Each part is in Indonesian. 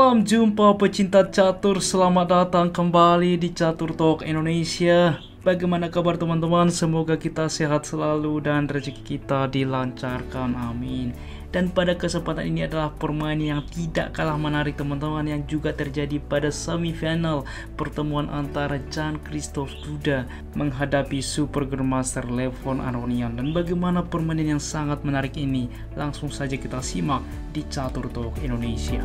Salam jumpa pecinta catur, selamat datang kembali di Catur Talk Indonesia. Bagaimana kabar teman-teman? Semoga kita sehat selalu dan rezeki kita dilancarkan, amin. Dan pada kesempatan ini adalah permainan yang tidak kalah menarik teman-teman, yang juga terjadi pada semifinal pertemuan antara Jan Christoph Duda menghadapi Super Grandmaster Levon Aronian. Dan bagaimana permainan yang sangat menarik ini, langsung saja kita simak di Catur Talk Indonesia.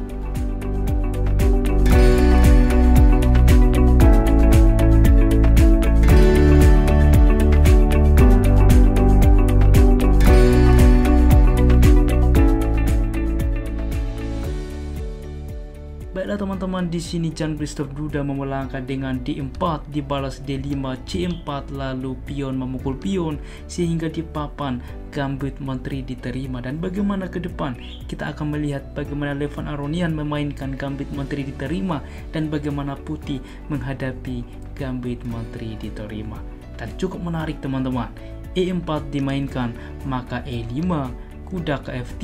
Baiklah teman-teman, di sini Jan Christoph Duda memelangkan dengan D4 dibalas D5 C4, lalu pion memukul pion sehingga di papan gambit menteri diterima. Dan bagaimana ke depan, kita akan melihat bagaimana Levon Aronian memainkan gambit menteri diterima dan bagaimana putih menghadapi gambit menteri diterima. Dan cukup menarik teman-teman, E4 dimainkan, maka E5, kuda ke F3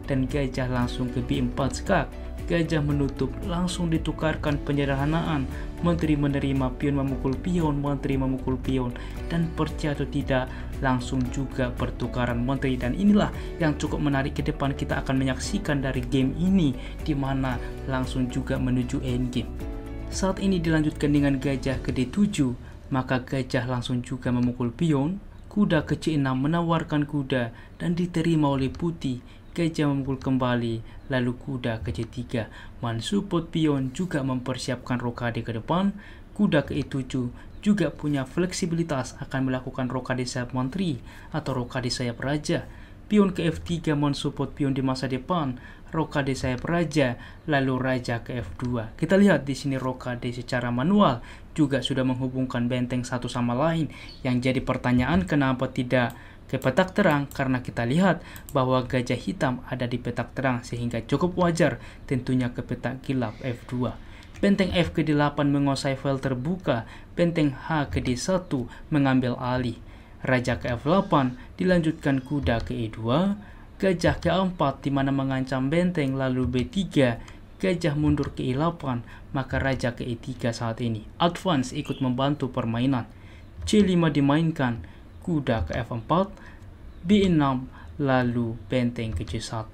dan gajah langsung ke B4 skak. Gajah menutup, langsung ditukarkan penyederhanaan. Menteri menerima, pion memukul pion, menteri memukul pion, dan percaya atau tidak, langsung juga pertukaran menteri. Dan inilah yang cukup menarik ke depan, kita akan menyaksikan dari game ini, di mana langsung juga menuju endgame. Saat ini dilanjutkan dengan gajah ke D7, maka gajah langsung juga memukul pion, kuda ke C6 menawarkan kuda dan diterima oleh putih. Gajah memukul kembali, lalu kuda ke C3 mensupport pion, juga mempersiapkan rokade ke depan. Kuda ke E7 juga punya fleksibilitas akan melakukan rokade sayap menteri atau rokade sayap raja. Pion ke F3 mensupport pion di masa depan, rokade sayap raja, lalu raja ke F2. Kita lihat di sini rokade secara manual juga sudah menghubungkan benteng satu sama lain. Yang jadi pertanyaan, kenapa tidak ke petak terang? Karena kita lihat bahwa gajah hitam ada di petak terang, sehingga cukup wajar tentunya ke petak gelap F2. Benteng F ke D8 menguasai file terbuka, benteng H ke D1 mengambil alih. Raja ke F8 dilanjutkan kuda ke E2, gajah ke A4 di mana mengancam benteng, lalu B3, gajah mundur ke E8, maka raja ke E3 saat ini. Advance ikut membantu permainan. C5 dimainkan, kuda ke F4, B6, lalu benteng ke C1.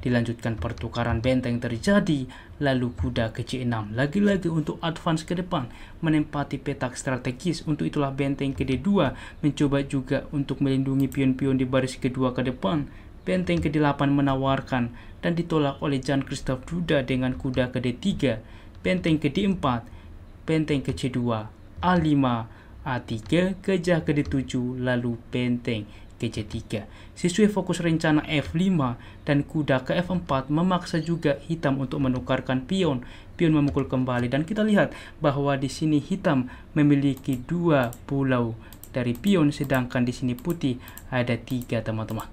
Dilanjutkan pertukaran benteng terjadi, lalu kuda ke C6. Lagi-lagi untuk advance ke depan, menempati petak strategis. Untuk itulah benteng ke D2 mencoba juga untuk melindungi pion-pion di baris kedua ke depan. Benteng ke D8 menawarkan dan ditolak oleh Jan Christoph Duda dengan kuda ke D3. Benteng ke D4, benteng ke C2, A5, A3, gajah ke D7, lalu benteng ke C3. Sesuai fokus rencana F5 dan kuda ke F4 memaksa juga hitam untuk menukarkan pion. Pion memukul kembali dan kita lihat bahwa di sini hitam memiliki 2 pulau dari pion, sedangkan di sini putih ada 3 teman-teman.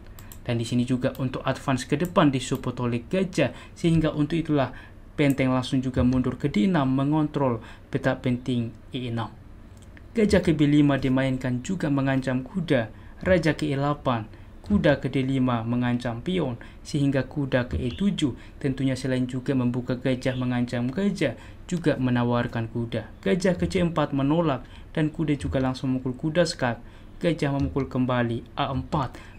Dan di sini juga untuk advance ke depan disupport oleh gajah, sehingga untuk itulah benteng langsung juga mundur ke D6 mengontrol petak penting E6. Gajah ke B5 dimainkan juga mengancam kuda, raja ke E8, kuda ke D5 mengancam pion, sehingga kuda ke E7 tentunya selain juga membuka gajah mengancam gajah, juga menawarkan kuda. Gajah ke C4 menolak dan kuda juga langsung memukul kuda skak. Gajah memukul kembali, A4,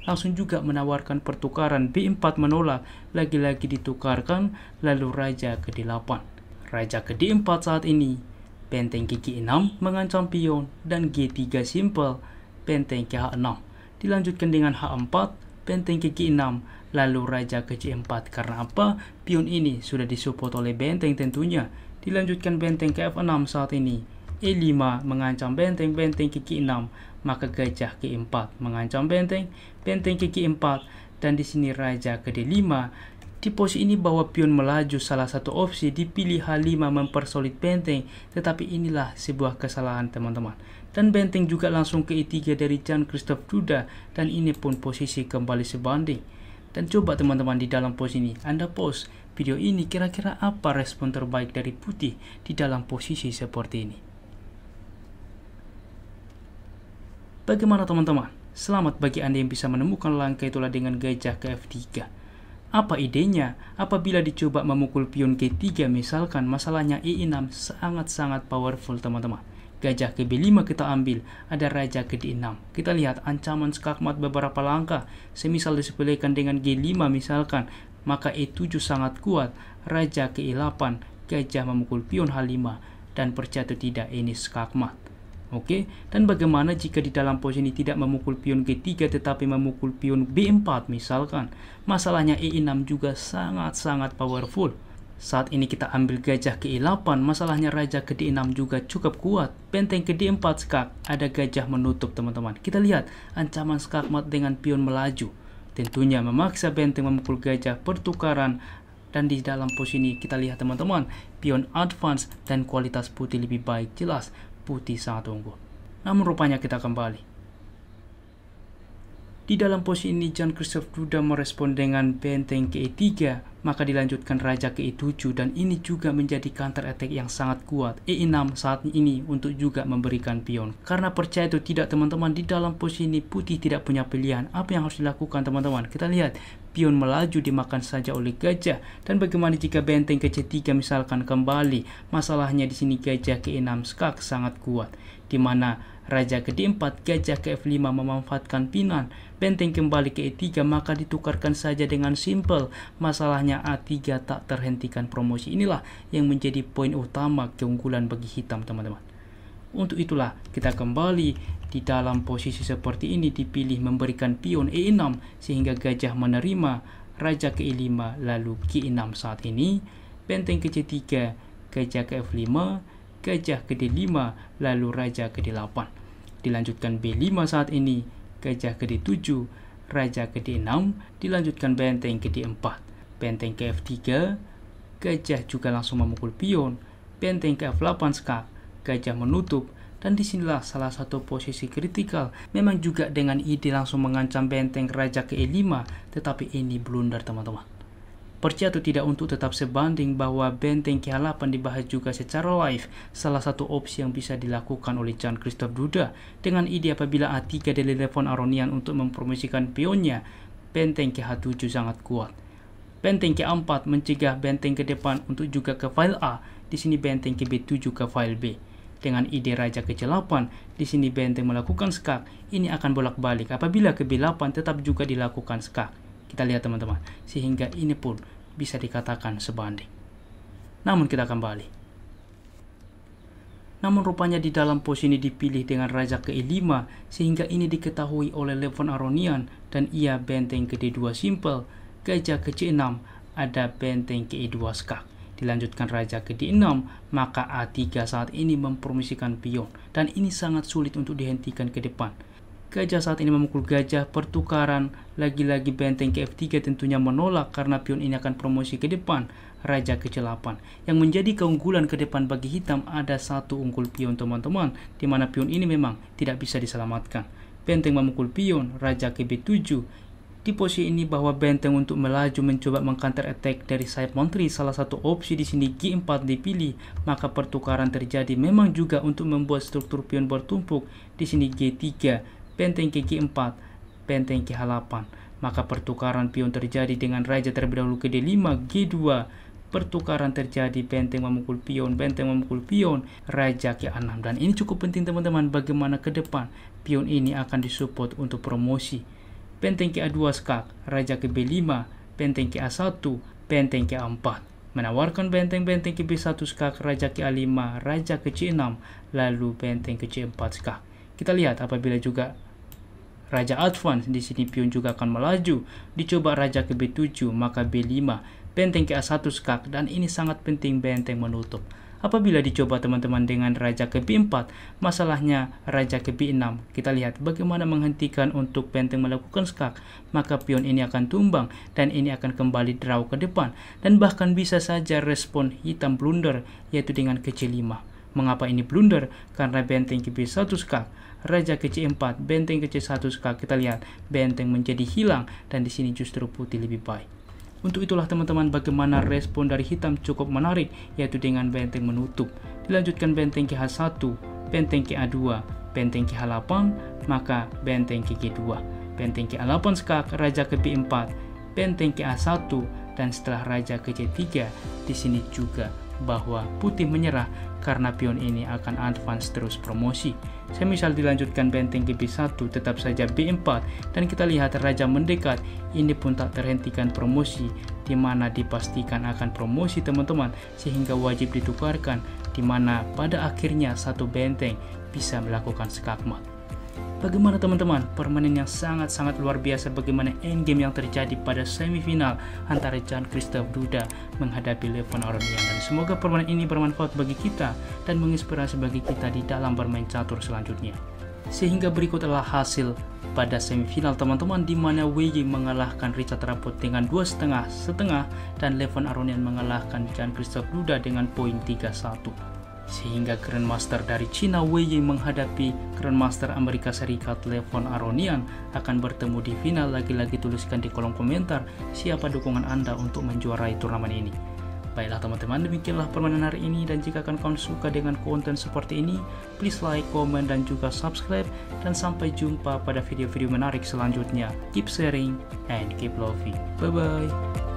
langsung juga menawarkan pertukaran, B4 menolak, lagi-lagi ditukarkan, lalu raja ke D8. Raja ke D4 saat ini, benteng ke G6 mengancam pion dan G3 simple, benteng ke H6. Dilanjutkan dengan H4, benteng ke G6, lalu raja ke C4. Karena apa? Pion ini sudah disupport oleh benteng tentunya. Dilanjutkan benteng ke F6 saat ini. E5 mengancam benteng, benteng ke G6, maka gajah ke E4 mengancam benteng, benteng ke G4, dan di sini raja ke D5. Di posisi ini bahwa pion melaju salah satu opsi, dipilih H5 mempersolid benteng, tetapi inilah sebuah kesalahan teman-teman. Dan benteng juga langsung ke E3 dari Jan Christoph Duda, dan ini pun posisi kembali sebanding. Dan coba teman-teman di dalam posisi ini, Anda pause video ini, kira-kira apa respon terbaik dari putih di dalam posisi seperti ini. Bagaimana teman-teman? Selamat bagi Anda yang bisa menemukan langkah itulah dengan gajah ke F3. Apa idenya? Apabila dicoba memukul pion G3 misalkan, masalahnya E6 sangat-sangat powerful teman-teman. Gajah ke B5 kita ambil, ada raja ke D6. Kita lihat ancaman skakmat beberapa langkah. Semisal disepelekan dengan G5 misalkan, maka E7 sangat kuat, raja ke E8, gajah memukul pion H5, dan percaya atau tidak ini skakmat. Oke, dan bagaimana jika di dalam posisi tidak memukul pion G3 tetapi memukul pion B4 misalkan? Masalahnya E6 juga sangat-sangat powerful. Saat ini kita ambil gajah ke E8, masalahnya raja ke D6 juga cukup kuat. Benteng ke D4 skak, ada gajah menutup teman-teman. Kita lihat ancaman skakmat dengan pion melaju. Tentunya memaksa benteng memukul gajah pertukaran, dan di dalam posisi kita lihat teman-teman, pion advance dan kualitas putih lebih baik, jelas putih sangat unggul. Namun rupanya kita kembali. Di dalam posisi ini Jan-Christophe Duda merespon dengan benteng ke E3, maka dilanjutkan raja ke E7, dan ini juga menjadi counter attack yang sangat kuat. E6 saat ini untuk juga memberikan pion. Karena percaya atau tidak teman-teman, di dalam posisi ini putih tidak punya pilihan. Apa yang harus dilakukan teman-teman? Kita lihat pion melaju dimakan saja oleh gajah, dan bagaimana jika benteng ke C3 misalkan kembali? Masalahnya di sini gajah ke E6 skak sangat kuat, di mana raja ke D4, gajah ke F5 memanfaatkan pinan, benteng kembali ke E3, maka ditukarkan saja dengan simple. Masalahnya A3 tak terhentikan promosi. Inilah yang menjadi poin utama keunggulan bagi hitam teman-teman. Untuk itulah kita kembali di dalam posisi seperti ini, dipilih memberikan pion E6 sehingga gajah menerima, raja ke E5 lalu G6 saat ini, benteng ke C3, gajah ke F5, gajah ke D5 lalu raja ke D8. Dilanjutkan B5 saat ini, gajah ke D7, raja ke D6, dilanjutkan benteng ke D4, benteng ke F3, gajah juga langsung memukul pion, benteng ke F8 skak, gajah menutup, dan disinilah salah satu posisi kritikal. Memang juga dengan ide langsung mengancam benteng raja ke E5, tetapi ini blunder teman-teman. Percaya atau tidak, untuk tetap sebanding bahwa benteng ke H8 dibahas juga secara live, salah satu opsi yang bisa dilakukan oleh Jan-Christophe Duda dengan ide apabila A3 ditelepon Aronian untuk mempromosikan pionnya, benteng ke H7 sangat kuat. Benteng ke A4 mencegah benteng ke depan untuk juga ke file A, di sini benteng ke B7 ke file B. Dengan ide raja ke C8, di sini benteng melakukan skak, ini akan bolak-balik. Apabila ke B8 tetap juga dilakukan skak. Kita lihat teman-teman, sehingga ini pun bisa dikatakan sebanding. Namun kita kembali. Namun rupanya di dalam posisi ini dipilih dengan raja ke E5, sehingga ini diketahui oleh Levon Aronian, dan ia benteng ke D2 simple, gajah ke C6, ada benteng ke E2 skak. Dilanjutkan raja ke D6, maka A3 saat ini mempromosikan pion, dan ini sangat sulit untuk dihentikan ke depan. Gajah saat ini memukul gajah pertukaran, lagi-lagi benteng ke F3 tentunya menolak karena pion ini akan promosi ke depan, raja ke C8. Yang menjadi keunggulan ke depan bagi hitam ada satu unggul pion teman-teman, di mana pion ini memang tidak bisa diselamatkan. Benteng memukul pion, raja ke B7. Di posisi ini bahwa benteng untuk melaju mencoba mengcounter attack dari sayap Montri, salah satu opsi di sini G4 dipilih, maka pertukaran terjadi. Memang juga untuk membuat struktur pion bertumpuk, di sini G3, benteng ke G4, benteng ke H8, maka pertukaran pion terjadi dengan raja terlebih dahulu ke D5, G2, pertukaran terjadi, benteng memukul pion, raja ke A6, dan ini cukup penting teman-teman, bagaimana ke depan pion ini akan disupport untuk promosi. Benteng ke A2 skak, raja ke B5, benteng ke A1, benteng ke A4, menawarkan benteng-benteng ke B1 skak, raja ke A5, raja ke C6, lalu benteng ke C4 skak. Kita lihat apabila juga raja advance, di sini pion juga akan melaju. Dicoba raja ke B7, maka B5, benteng ke A1 skak, dan ini sangat penting benteng menutup. Apabila dicoba teman-teman dengan raja ke B4, masalahnya raja ke B6. Kita lihat bagaimana menghentikan untuk benteng melakukan skak, maka pion ini akan tumbang dan ini akan kembali draw ke depan, dan bahkan bisa saja respon hitam blunder, yaitu dengan ke C5. Mengapa ini blunder? Karena benteng ke B1 skak, raja ke C4, benteng ke C1 skak. Kita lihat benteng menjadi hilang, dan di sini justru putih lebih baik. Untuk itulah teman-teman bagaimana respon dari hitam cukup menarik, yaitu dengan benteng menutup. Dilanjutkan benteng ke H1, benteng ke A2, benteng ke H8, maka benteng ke G2, benteng ke A8 skak, raja ke B4, benteng ke A1 dan setelah raja ke C3. Di sini juga bahwa putih menyerah karena pion ini akan advance terus promosi. Semisal dilanjutkan benteng ke B1, tetap saja B4 dan kita lihat raja mendekat. Ini pun tak terhentikan promosi, di mana dipastikan akan promosi teman-teman, sehingga wajib ditukarkan, di mana pada akhirnya satu benteng bisa melakukan skakmat. Bagaimana teman-teman? Permainan yang sangat-sangat luar biasa, bagaimana endgame yang terjadi pada semifinal antara Jan-Christoph Duda menghadapi Levon Aronian, dan semoga permainan ini bermanfaat bagi kita dan menginspirasi bagi kita di dalam bermain catur selanjutnya. Sehingga berikut adalah hasil pada semifinal teman-teman, di mana WY mengalahkan Richard Rapport dengan 2,5 dan Levon Aronian mengalahkan Jan-Christoph Duda dengan poin 3-1. Sehingga Grandmaster dari Cina WY menghadapi Grandmaster Amerika Serikat Levon Aronian akan bertemu di final. Lagi-lagi tuliskan di kolom komentar siapa dukungan Anda untuk menjuarai turnamen ini. Baiklah teman-teman, demikianlah permainan hari ini, dan jika kalian suka dengan konten seperti ini, please like, komen, dan juga subscribe, dan sampai jumpa pada video-video menarik selanjutnya. Keep sharing and keep loving. Bye bye.